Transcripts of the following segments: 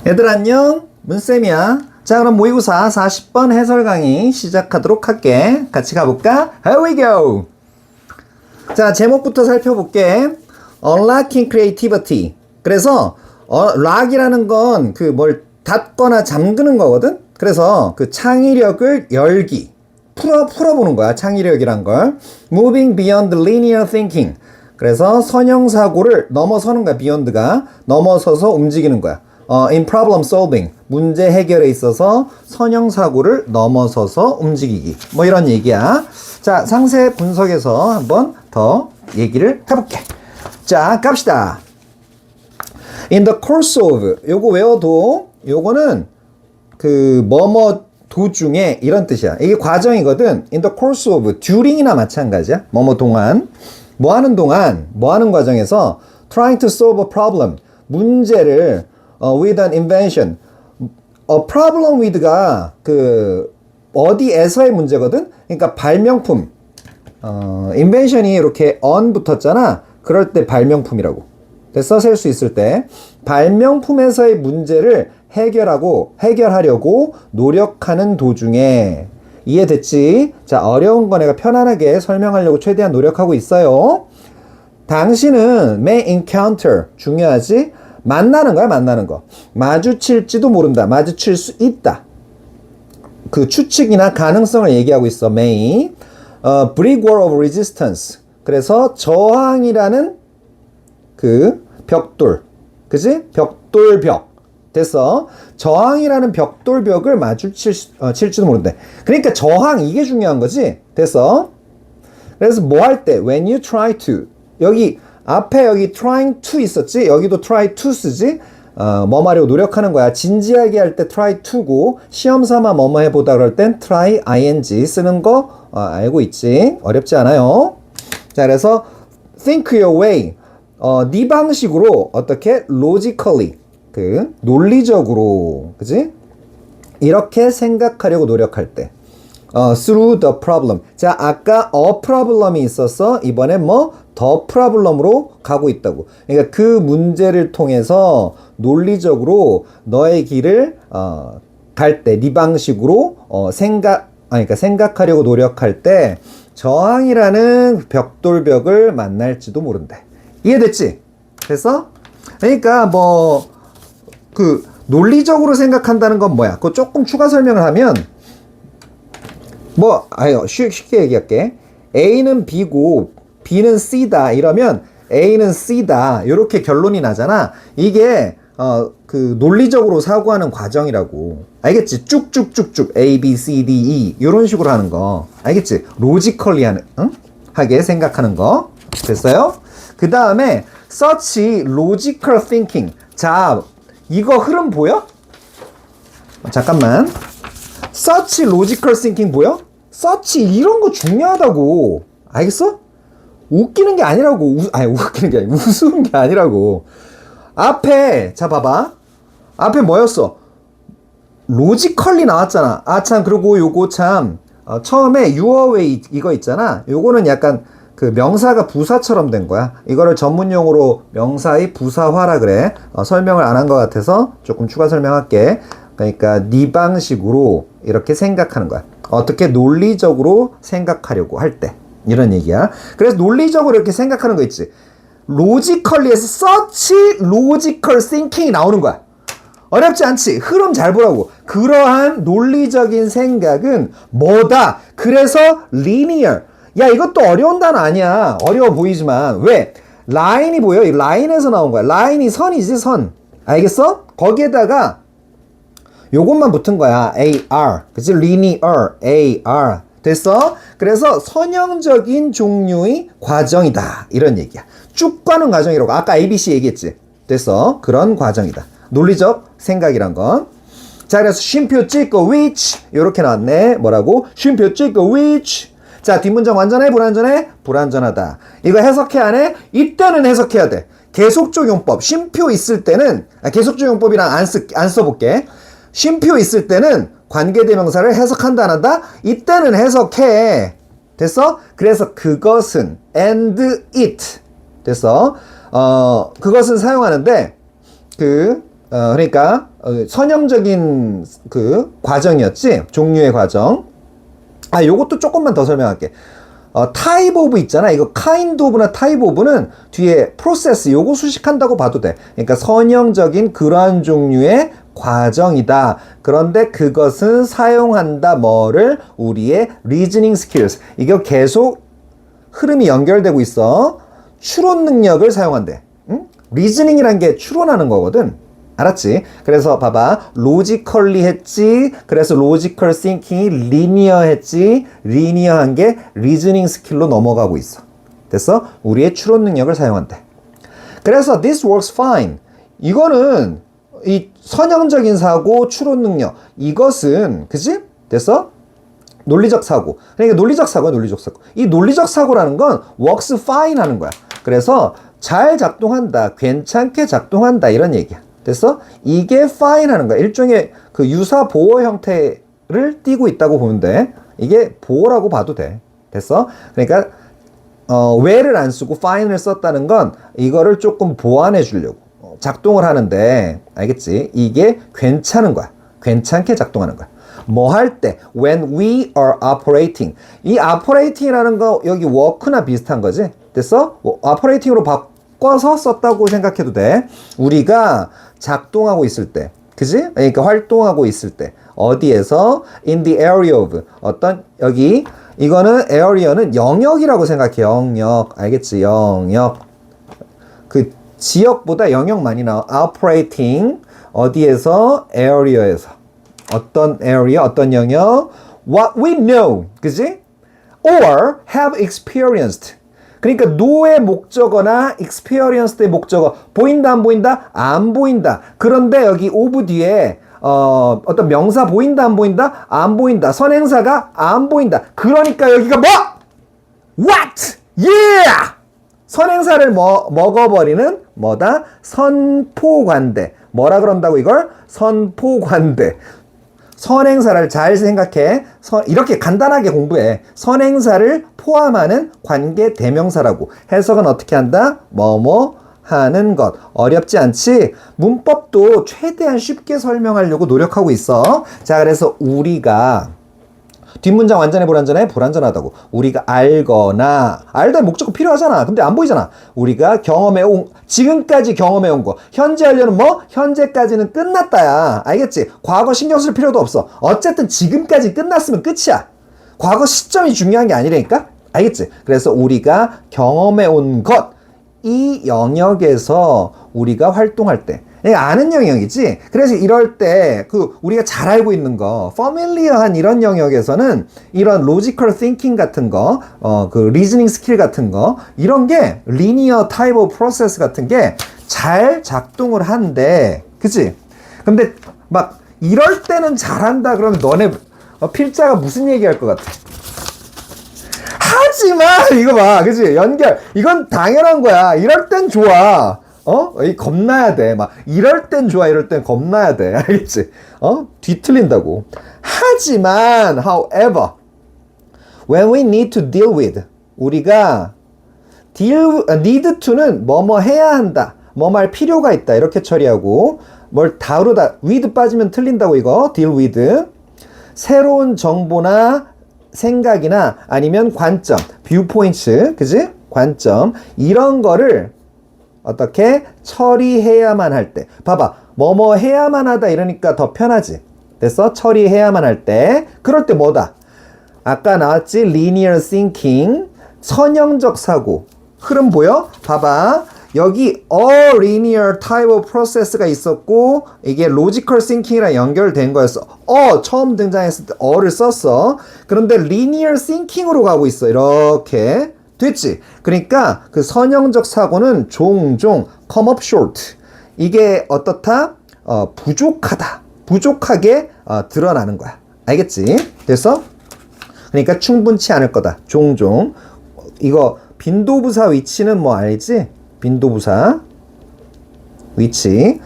얘들 안녕, 문쌤이야. 자, 그럼 모의고사 40번 해설 강의 시작하도록 할게. 같이 가볼까? Here we go. 자, 제목부터 살펴볼게. Unlocking creativity. 그래서 lock이라는 건 그 뭘 닫거나 잠그는 거거든. 그래서 그 창의력을 열기, 풀어보는 거야. 창의력이란 걸. Moving beyond linear thinking. 그래서 선형사고를 넘어서는 거야. beyond가 넘어서서 움직이는 거야. in problem solving, 문제 해결에 있어서 선형사고를 넘어서서 움직이기. 뭐 이런 얘기야. 자, 상세 분석에서 한번 더 얘기를 해볼게. 자, 갑시다. In the course of, 요거 외워도, 요거는 그 뭐뭐 도중에 이런 뜻이야. 이게 과정이거든. In the course of, during이나 마찬가지야. 뭐뭐 동안. 뭐 하는 동안, 뭐 하는 과정에서 trying to solve a problem, 문제를 with an invention. problem with가 그 어디에서의 문제거든. 그러니까 발명품. invention이 이렇게 on 붙었잖아. 그럴 때 발명품이라고. 됐어? 셀 수 있을 때 발명품에서의 문제를 해결하려고 노력하는 도중에. 이해됐지? 자, 어려운 거 내가 편안하게 설명하려고 최대한 노력하고 있어요. 당신은 may encounter, 중요하지? 만나는 거야, 만나는 거. 마주칠지도 모른다. 마주칠 수 있다. 그 추측이나 가능성을 얘기하고 있어, may. brick wall of resistance. 그래서 저항이라는 그 벽돌. 그지? 벽돌벽. 됐어. 저항이라는 벽돌벽을 마주칠지도 모른다. 그러니까 저항, 이게 중요한 거지? 됐어. 그래서 뭐 할 때, when you try to. 여기, 앞에 여기 trying to 있었지? 여기도 try to 쓰지? 뭐뭐 하려고 노력하는 거야. 진지하게 할 때 try to고, 시험 삼아 뭐뭐 해보다 그럴 땐 try ing 쓰는 거 알고 있지? 어렵지 않아요. 자, 그래서 think your way. 네 방식으로 어떻게? logically. 그 논리적으로, 그지? 이렇게 생각하려고 노력할 때. through the problem. 자, 아까 a problem이 있었어. 이번에 뭐 the problem으로 가고 있다고. 그러니까 그 문제를 통해서 논리적으로 너의 길을 갈 때, 네 방식으로 그러니까 생각하려고 노력할 때 저항이라는 벽돌벽을 만날지도 모른대. 이해됐지? 그래서 그러니까 뭐 그 논리적으로 생각한다는 건 뭐야? 그거 조금 추가 설명을 하면 쉽게 얘기할게. A는 B고 B는 C다 이러면 A는 C다 이렇게 결론이 나잖아. 이게 그 논리적으로 사고하는 과정이라고. 알겠지? 쭉쭉쭉쭉 A, B, C, D, E 이런 식으로 하는 거. 알겠지? 로지컬리 하게 생각하는 거. 됐어요? 그 다음에 such logical thinking. 자, 이거 흐름 보여? 잠깐만. such logical thinking 보여? such 이런 거 중요하다고. 알겠어? 웃기는 게 아니라고. 웃기는 게 아니라 우스운 게 아니라고. 앞에 자 봐봐. 앞에 뭐였어? 로지컬리 나왔잖아. 아 참, 그리고 요거 참 처음에 your way 이거 있잖아. 요거는 약간 그 명사가 부사처럼 된 거야. 이거를 전문용어로 명사의 부사화라 그래. 설명을 안 한 것 같아서 조금 추가 설명할게. 그러니까 네 방식으로 이렇게 생각하는 거야. 어떻게 논리적으로 생각하려고 할 때. 이런 얘기야. 그래서 논리적으로 이렇게 생각하는 거 있지. 로지컬리에서 such logical thinking이 나오는 거야. 어렵지 않지? 흐름 잘 보라고. 그러한 논리적인 생각은 뭐다? 그래서 linear. 야, 이것도 어려운 단어 아니야. 어려워 보이지만. 왜? 라인이 보여? 이 라인에서 나온 거야. 라인이 선이지, 선. 알겠어? 거기에다가 요것만 붙은 거야. AR. 그치? linear. AR. 됐어? 그래서 선형적인 종류의 과정이다. 이런 얘기야. 쭉 가는 과정이라고. 아까 ABC 얘기했지? 됐어? 그런 과정이다. 논리적 생각이란 건. 자, 그래서 쉼표 찍고 which. 요렇게 나왔네. 뭐라고? 쉼표 찍고 which. 자, 뒷문장 완전해? 불완전해? 불완전하다. 이거 해석해 안 해? 이때는 해석해야 돼. 계속적용법. 쉼표 있을 때는, 계속적용법이랑 안 써볼게. 쉼표 있을 때는 관계대명사를 해석한다 안 한다? 이때는 해석해. 됐어? 그래서 그것은 and it. 됐어? 그것은 사용하는데 그러니까 선형적인 그 과정이었지. 종류의 과정. 요것도 조금만 더 설명할게. type of 있잖아. 이거 kind of나 type of는 뒤에 process 요거 수식한다고 봐도 돼. 그러니까 선형적인 그러한 종류의 과정이다. 그런데 그것은 사용한다. 뭐를? 우리의 reasoning skills. 이거 계속 흐름이 연결되고 있어. 추론 능력을 사용한대. 응? reasoning이란 게 추론하는 거거든. 알았지? 그래서 봐봐. logically 했지. 그래서 logical thinking이 linear 했지. linear한 게 reasoning skill로 넘어가고 있어. 됐어? 우리의 추론 능력을 사용한대. 그래서 this works fine. 이거는 이 선형적인 사고, 추론 능력. 이것은 그지? 됐어? 논리적 사고. 그러니까 논리적 사고야, 논리적 사고. 이 논리적 사고라는 건 works fine 하는 거야. 그래서 잘 작동한다. 괜찮게 작동한다. 이런 얘기야. 됐어? 이게 fine 하는 거야. 일종의 그 유사 보호 형태를 띠고 있다고 보면 돼. 이게 보호라고 봐도 돼. 됐어? 그러니까 where를 안 쓰고 fine을 썼다는 건 이거를 조금 보완해 주려고 작동을 하는데, 알겠지? 이게 괜찮은 거야. 괜찮게 작동하는 거야. 뭐 할 때 when we are operating. 이 operating이라는 거 여기 work나 비슷한 거지? 됐어? operating으로 바꿔서 썼다고 생각해도 돼. 우리가 작동하고 있을 때, 그지? 그러니까 활동하고 있을 때 어디에서 in the area of 어떤 여기 이거는 area는 영역이라고 생각해. 영역. 알겠지? 영역. 그 지역보다 영역 많이 나와. operating 어디에서? area에서. 어떤 area, 어떤 영역? what we know. 그지? or have experienced. 그러니까 know의 목적어나 experienced의 목적어. 보인다, 안 보인다? 안 보인다. 그런데 여기 of 뒤에 어떤 명사 보인다, 안 보인다? 안 보인다. 선행사가 안 보인다. 그러니까 여기가 뭐? what? yeah! 선행사를 먹어버리는 뭐다? 선포관대. 뭐라 그런다고 이걸? 선포관대. 선행사를 잘 생각해. 이렇게 간단하게 공부해. 선행사를 포함하는 관계 대명사라고. 해석은 어떻게 한다? 뭐뭐 하는 것. 어렵지 않지? 문법도 최대한 쉽게 설명하려고 노력하고 있어. 자, 그래서 우리가 뒷문장 완전해, 불완전해? 불완전하다고. 우리가 알거나, 알다 목적어 필요하잖아. 근데 안 보이잖아. 우리가 지금까지 경험해온 거. 현재 하려는 뭐? 현재까지는 끝났다야. 알겠지? 과거 신경 쓸 필요도 없어. 어쨌든 지금까지 끝났으면 끝이야. 과거 시점이 중요한 게 아니라니까? 알겠지? 그래서 우리가 경험해온 것, 이 영역에서 우리가 활동할 때, 아는 영역이지. 그래서 이럴 때 우리가 잘 알고 있는 거, familiar한 이런 영역에서는 이런 logical thinking 같은 거, 그 reasoning skill 같은 거, 이런 게 linear type of process 같은 게 잘 작동을 한대. 그치? 근데 막 이럴 때는 잘한다 그러면 너네 필자가 무슨 얘기할 것 같아? 하지만 이거 봐. 그치? 연결. 이건 당연한 거야. 이럴 땐 좋아. 겁나야 돼. 막, 이럴 땐 좋아, 이럴 땐 겁나야 돼. 알겠지? 뒤틀린다고. 하지만, however, when we need to deal with, 우리가 need to는 뭐뭐 해야 한다. 뭐뭐 할 필요가 있다. 이렇게 처리하고, 뭘 다루다. with 빠지면 틀린다고, 이거. deal with. 새로운 정보나 생각이나 아니면 관점, viewpoints, 그지? 관점. 이런 거를 어떻게 처리해야만 할 때. 봐봐. 뭐뭐 해야만 하다 이러니까 더 편하지. 됐어? 처리해야만 할 때. 그럴 때 뭐다? 아까 나왔지? linear thinking. 선형적 사고. 흐름 보여? 봐봐. 여기 a linear type of process가 있었고 이게 logical thinking이랑 연결된 거였어. 처음 등장했을 때 어를 썼어. 그런데 linear thinking으로 가고 있어. 이렇게. 됐지? 그러니까 그 선형적 사고는 종종 come up short. 이게 어떻다? 부족하다. 부족하게 드러나는 거야. 알겠지? 됐어? 그러니까 충분치 않을 거다. 종종. 이거 빈도부사 위치는 뭐 알지? 빈도부사 위치.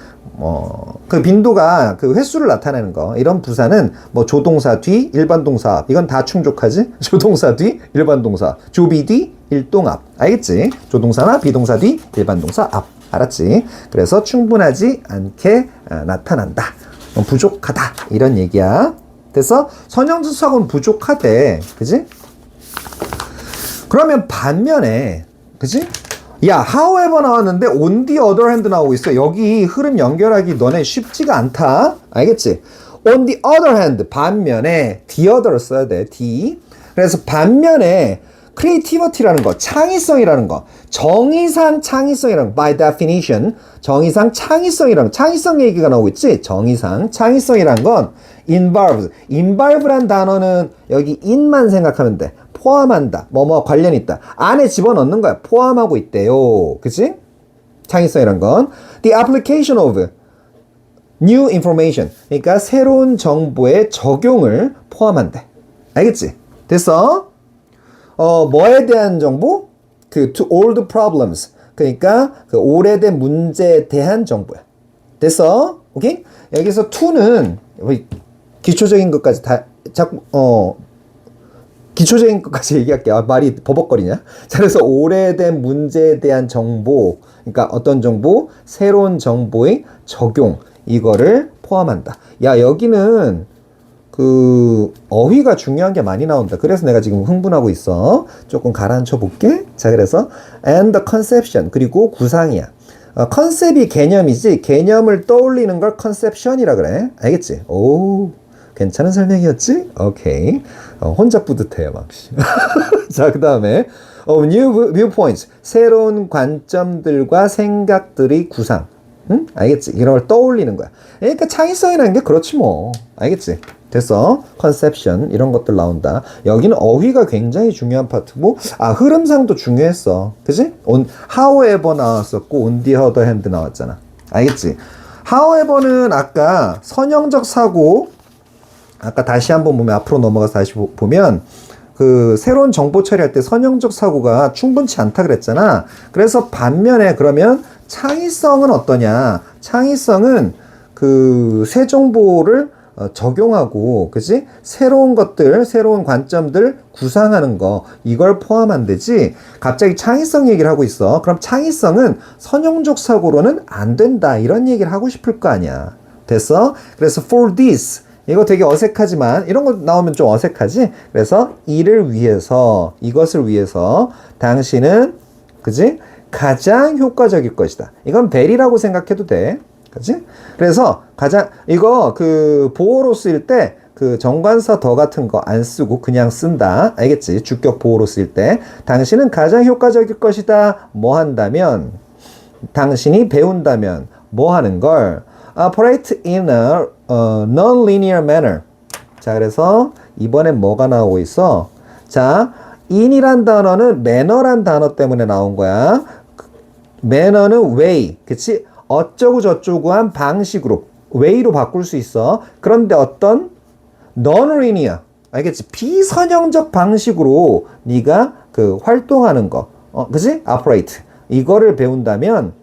그 빈도가 그 횟수를 나타내는 거. 이런 부사는 뭐 조동사 뒤, 일반 동사 앞. 이건 다 충족하지? 조동사 뒤, 일반 동사 앞. 조비 뒤, 일동 앞. 알겠지? 조동사나 비동사 뒤, 일반 동사 앞. 알았지? 그래서 충분하지 않게 나타난다. 부족하다 이런 얘기야. 그래서 선형적 사고는 부족하대. 그지? 그러면 반면에 그지? 야, however 나왔는데 on the other hand 나오고 있어. 여기 흐름 연결하기 너네 쉽지가 않다. 알겠지? on the other hand 반면에 the other 써야 돼. the. 그래서 반면에 creativity라는 거, 창의성이라는 거, 정의상 창의성이라는 거, by definition 정의상 창의성이라는 거, 창의성 얘기가 나오고 있지? 정의상 창의성이라는 건 involve란 단어는 여기 in만 생각하면 돼. 포함한다. 뭐뭐 관련 있다. 안에 집어넣는 거야. 포함하고 있대요. 그치? 창의성이란 건 the application of new information. 그러니까 새로운 정보의 적용을 포함한대. 알겠지? 됐어? 뭐에 대한 정보? 그 to old problems. 그러니까 그 오래된 문제에 대한 정보야. 됐어? 오케이? 여기서 to는 기초적인 것까지 다 자꾸 기초적인 것까지 얘기할게요. 아, 말이 버벅거리냐? 자, 그래서 오래된 문제에 대한 정보, 그러니까 어떤 정보, 새로운 정보의 적용, 이거를 포함한다. 야, 여기는 그 어휘가 중요한 게 많이 나온다. 그래서 내가 지금 흥분하고 있어. 조금 가라앉혀 볼게. 자, 그래서 and the conception, 그리고 구상이야. 컨셉이 개념이지 개념을 떠올리는 걸 컨셉션이라 그래. 알겠지? 오, 괜찮은 설명이었지? 오케이. 혼자 뿌듯해요, 막. 자, 그 다음에 new viewpoints, 새로운 관점들과 생각들의 구상. 응? 알겠지? 이런 걸 떠올리는 거야. 그러니까 창의성이라는 게 그렇지 뭐. 알겠지? 됐어. 컨셉션 이런 것들 나온다. 여기는 어휘가 굉장히 중요한 파트고, 아, 흐름상도 중요했어. 그치? however 나왔었고 on the other hand 나왔잖아. 알겠지? however는 아까 선형적 사고, 아까 다시 한번 보면, 앞으로 넘어가서 다시 보면 그 새로운 정보 처리할 때 선형적 사고가 충분치 않다 그랬잖아. 그래서 반면에 그러면 창의성은 어떠냐? 창의성은 그 새 정보를 적용하고, 그지? 새로운 것들, 새로운 관점들 구상하는 거, 이걸 포함한 데지. 갑자기 창의성 얘기를 하고 있어. 그럼 창의성은 선형적 사고로는 안 된다, 이런 얘기를 하고 싶을 거 아니야. 됐어? 그래서 for this, 이거 되게 어색하지만 이런 거 나오면 좀 어색하지? 그래서 이를 위해서, 이것을 위해서 당신은, 그지? 가장 효과적일 것이다. 이건 벨이라고 생각해도 돼. 그치? 그래서 가장, 이거 그 보호로 쓰일 때 그 정관사 더 같은 거 안 쓰고 그냥 쓴다. 알겠지? 주격 보호로 쓰일 때 당신은 가장 효과적일 것이다. 뭐 한다면, 당신이 배운다면 뭐 하는 걸 operate in a non-linear manner. 자, 그래서 이번엔 뭐가 나오고 있어? 자, in이란 단어는 manner란 단어 때문에 나온 거야. manner는 way, 그치? 어쩌고 저쩌고 한 방식으로, way로 바꿀 수 있어. 그런데 어떤 non-linear, 알겠지? 비선형적 방식으로 네가 그 활동하는 거, 그치? operate, 이거를 배운다면,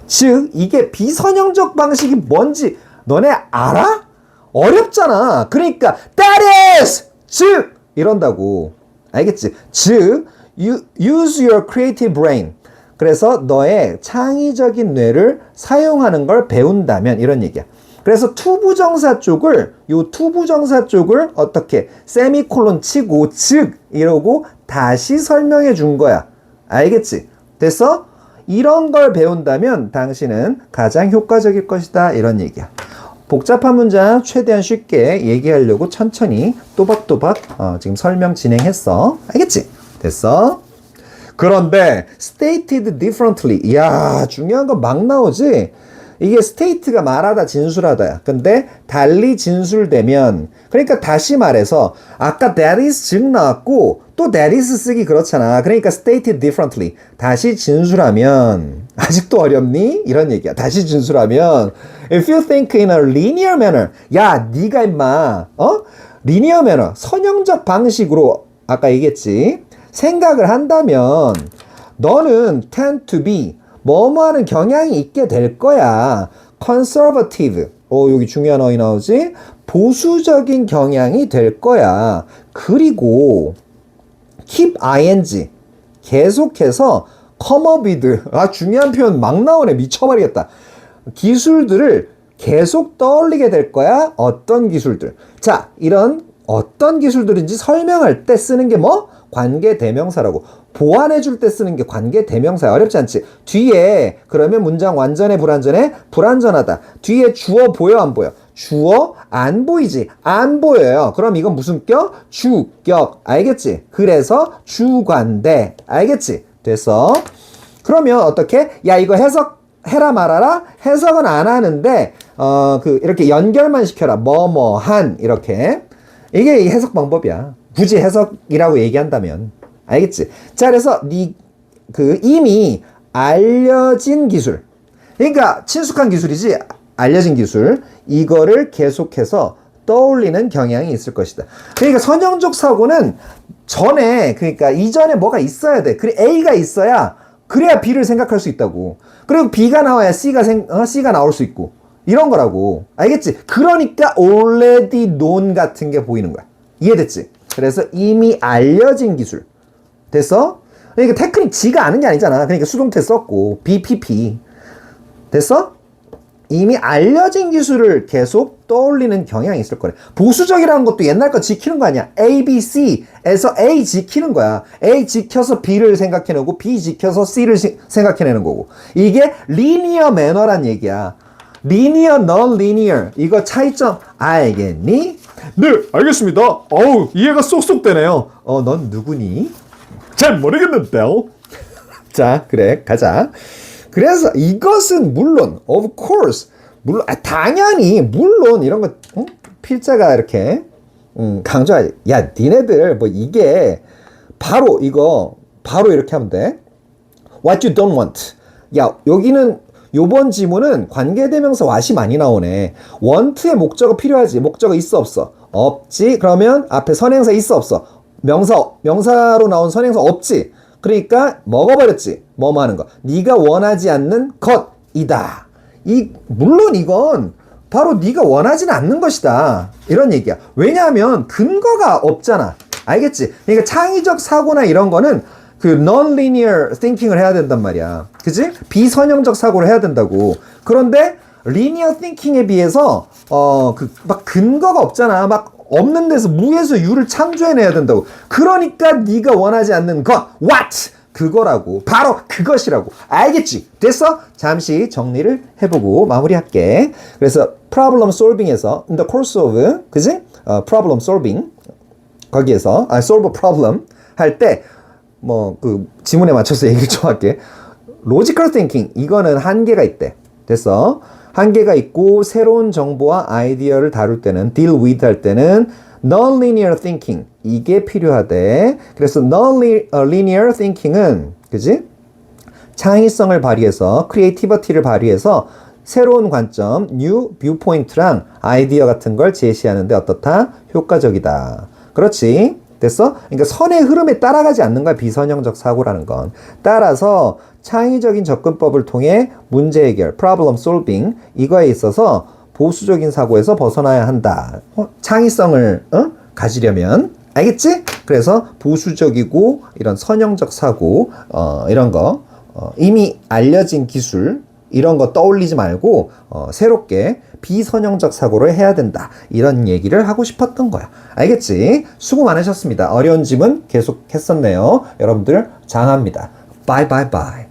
즉 이게 비선형적 방식이 뭔지 너네 알아? 어렵잖아. 그러니까 that is, 즉 이런다고. 알겠지? 즉 use your creative brain. 그래서 너의 창의적인 뇌를 사용하는 걸 배운다면, 이런 얘기야. 그래서 투부정사 쪽을, 요 투부정사 쪽을 어떻게 세미콜론 치고 즉 이러고 다시 설명해 준 거야. 알겠지? 됐어? 이런 걸 배운다면 당신은 가장 효과적일 것이다, 이런 얘기야. 복잡한 문장 최대한 쉽게 얘기하려고 천천히 또박또박 지금 설명 진행했어. 알겠지? 됐어? 그런데 stated differently, 이야, 중요한 건 막 나오지? 이게 state가 말하다 진술하다야. 근데 달리 진술되면, 그러니까 다시 말해서 아까 that is 즉 나왔고 또 that is 쓰기 그렇잖아. 그러니까 stated differently, 다시 진술하면, 아직도 어렵니? 이런 얘기야. 다시 진술하면 if you think in a linear manner, 야, 네가 임마 linear manner, 선형적 방식으로 아까 얘기했지, 생각을 한다면 너는 tend to be, 뭐뭐하는 경향이 있게 될 거야. conservative, 여기 중요한 어휘 나오지? 보수적인 경향이 될 거야. 그리고 keep ing, 계속해서 come up with, 중요한 표현 막 나오네. 미쳐버리겠다. 기술들을 계속 떠올리게 될 거야. 어떤 기술들. 자, 이런 어떤 기술들인지 설명할 때 쓰는 게 뭐? 관계대명사라고. 보완해 줄 때 쓰는 게 관계대명사야. 어렵지 않지? 뒤에 그러면 문장 완전해 불완전해? 불완전하다. 뒤에 주어 보여 안 보여? 주어 안 보이지? 안 보여요. 그럼 이건 무슨 격? 주격. 알겠지? 그래서 주관대. 알겠지? 됐어? 그러면 어떻게? 야, 이거 해석해라 말아라? 해석은 안 하는데 이렇게 연결만 시켜라. 뭐뭐한 이렇게. 이게 해석 방법이야. 굳이 해석이라고 얘기한다면. 알겠지? 자, 그래서 이미 알려진 기술. 그러니까 친숙한 기술이지. 알려진 기술. 이거를 계속해서 떠올리는 경향이 있을 것이다. 그러니까 선형적 사고는 그러니까 이전에 뭐가 있어야 돼. 그래, A가 있어야 그래야 B를 생각할 수 있다고. 그리고 B가 나와야 C가 나올 수 있고. 이런 거라고. 알겠지? 그러니까 already known 같은 게 보이는 거야. 이해됐지? 그래서 이미 알려진 기술. 됐어? 그러니까 테크닉 지가 아는 게 아니잖아. 그러니까 수동태 썼고 BPP. 됐어? 이미 알려진 기술을 계속 떠올리는 경향이 있을 거래. 보수적이라는 것도 옛날 거 지키는 거 아니야. A, B, C에서 A 지키는 거야. A 지켜서 B를 생각해내고 B 지켜서 C를 생각해내는 거고. 이게 리니어 매너란 얘기야. 리니어, non-linear. 이거 차이점 알겠니? 네, 알겠습니다. 어우, 이해가 쏙쏙 되네요. 넌 누구니? 잘 모르겠는데요. 자, 그래, 가자. 그래서 이것은 물론, of course, 물론, 당연히, 물론, 이런 거, 필자가 이렇게, 강조하지. 야, 니네들, 이게, 바로 이렇게 하면 돼. What you don't want. 야, 여기는, 요번 지문은 관계대명사 what이 많이 나오네. want의 목적어 필요하지. 목적어 있어, 없어? 없지. 그러면 앞에 선행사 있어, 없어? 명사로 나온 선행사 없지. 그러니까 먹어버렸지. 뭐뭐 하는 거. 네가 원하지 않는 것이다. 물론 이건 바로 네가 원하지는 않는 것이다. 이런 얘기야. 왜냐하면 근거가 없잖아. 알겠지? 그러니까 창의적 사고나 이런 거는 non-linear thinking을 해야 된단 말이야. 그치? 비선형적 사고를 해야 된다고. 그런데 linear thinking에 비해서 막 근거가 없잖아. 막 없는 데서 무에서 유를 창조해내야 된다고. 그러니까 네가 원하지 않는 것, what? 그거라고. 바로 그것이라고. 알겠지? 됐어? 잠시 정리를 해보고 마무리할게. 그래서 problem solving에서 in the course of, 그지? problem solving 거기에서 solve a problem 할 때 지문에 맞춰서 얘기를 좀 할게. logical thinking 이거는 한계가 있대. 됐어? 한계가 있고 새로운 정보와 아이디어를 다룰 때는 deal with 할 때는 non-linear thinking 이게 필요하대. 그래서 non-linear thinking은 그지? 창의성을 발휘해서 creativity를 발휘해서 새로운 관점, new viewpoint랑 아이디어 같은 걸 제시하는데 어떻다? 효과적이다. 그렇지? 됐어? 그러니까 선의 흐름에 따라가지 않는 거야. 비선형적 사고라는 건. 따라서 창의적인 접근법을 통해 문제 해결, problem solving 이거에 있어서 보수적인 사고에서 벗어나야 한다. 창의성을 가지려면 알겠지? 그래서 보수적이고 이런 선형적 사고 이런 거 이미 알려진 기술 이런 거 떠올리지 말고 새롭게 비선형적 사고를 해야 된다. 이런 얘기를 하고 싶었던 거야. 알겠지? 수고 많으셨습니다. 어려운 질문 계속 했었네요. 여러분들 장합니다. 바이 바이 바이.